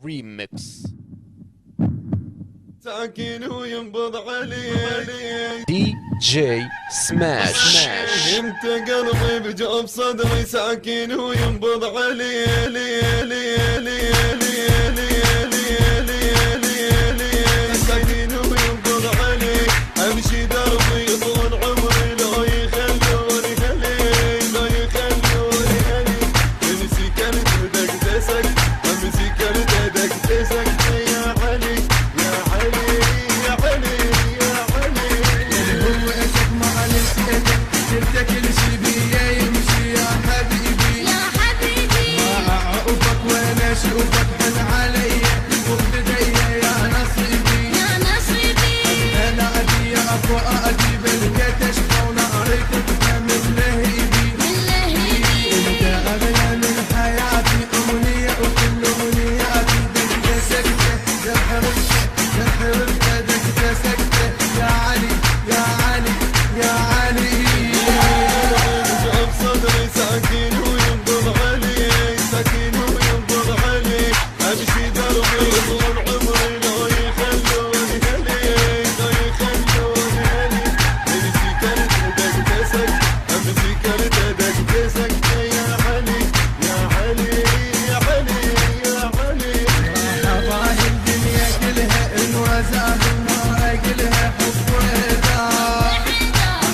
ريميكس. ساكن وينبض علي دي جي سماش. انت قلبي بجوب صدري ساكن وينبض علي ساكن وينبض علي امشي دربي طول عمري لو يخلوني لا يخلوني امسي كانت دقدسك امسي كانت دقدسك يا علي يا علي يا علي يا علي هو اشك مع نسيتك شفت كل شي بيا يمشي يا حبيبي يا حبيبي ما اعوفك وانا اشوفك حن علي وبديا يا نصيبي يا نصيبي انا ادي ابو اجيب لك تشفى ونارك تكمل لهيبي من لهيبي انت اغلى من حياتي امنيه وكل امنياتي دقه سكته زحرته دقه سكته يا علي يا علي يا علي جوب صدري ساكن وينبض علي ساكن وينبض علي امشي دربي طول عمري لو يخلوني لا يخلوني امسي كانت دقدسك امسي كانت دقدسك يا علي يا علي يا علي يا علي أباهي الدنيا كلها انوزاها ما اقلها حب وهداء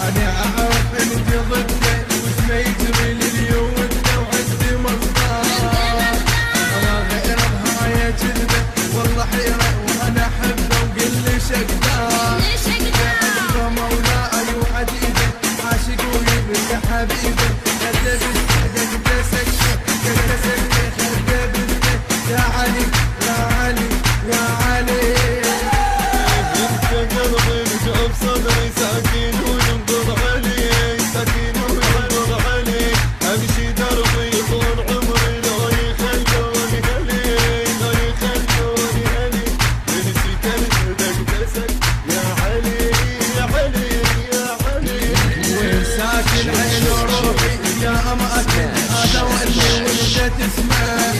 انا اعرف انت ضدي وش ما يجري لليوم انت وعندي مصدر انا غير بهاي كذبه والله حيره وانا احبه وقل لي شقدار ليش كده حبه مولاي وعديده عاشق ويبك حبيبه يا علي يا علي يا علي انت قلبي بجوب صدري ساكن وينبض علي ساكن وينبض علي امشي دربي طول عمري لا يخلوني لا يخلوني امسي كانت دقدسك يا علي يا علي يا علي وين ساكن عين روحي يا اماكن هذا واني ولدت اسمه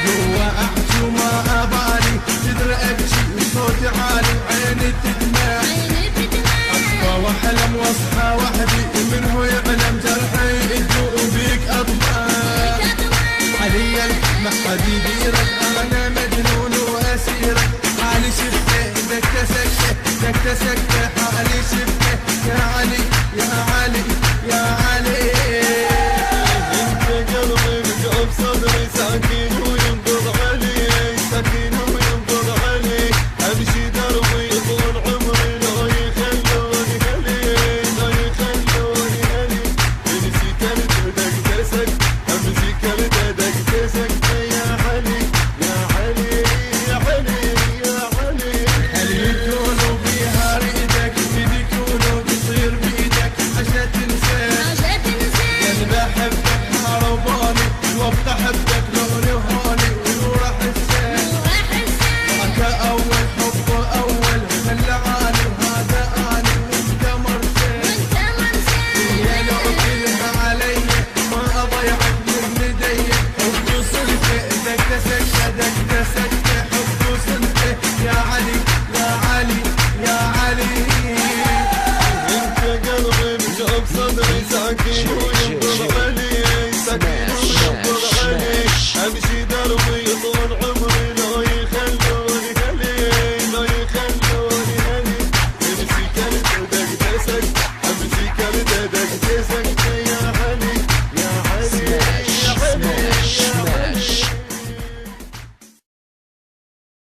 جوا احكي وما ابالي تدري ابكي وصوتي عالي وعيني تدمع ابقى واحلم واصحى وحدي منه يعلم جرحي يدوق بيك اطمع علي ما حد يديرك انا مجنون واسيرك حالي شفته دكه سكته دكه سكته حالي شفته يا علي يا علي يا علي انت قلبي بجوب صدري ساكن وينبض علي ساكن وينبض علي امشي دربي طول عمري لا يخلوني لا يخلوني امسي كانت دقدسك امسي كانت دقدسك يا علي يا علي يا علي يا علي هل يكونوا بيها ريدك يكونوا بيصير بيدك عشان تنسى عشان تنسى انا بحبك هرباني وابقى احبك لوني وهوني وراح السيل وراح السيل معك اول حب اول خلعاني وهذا اني وانت مرسل وانت مرسل يا لو كلها علي ما اضيعك من يدي حب وصلته دقه سكته دقه سكته حب وصلته يا علي يا علي يا علي انت قلبي بجوب صدري ساكن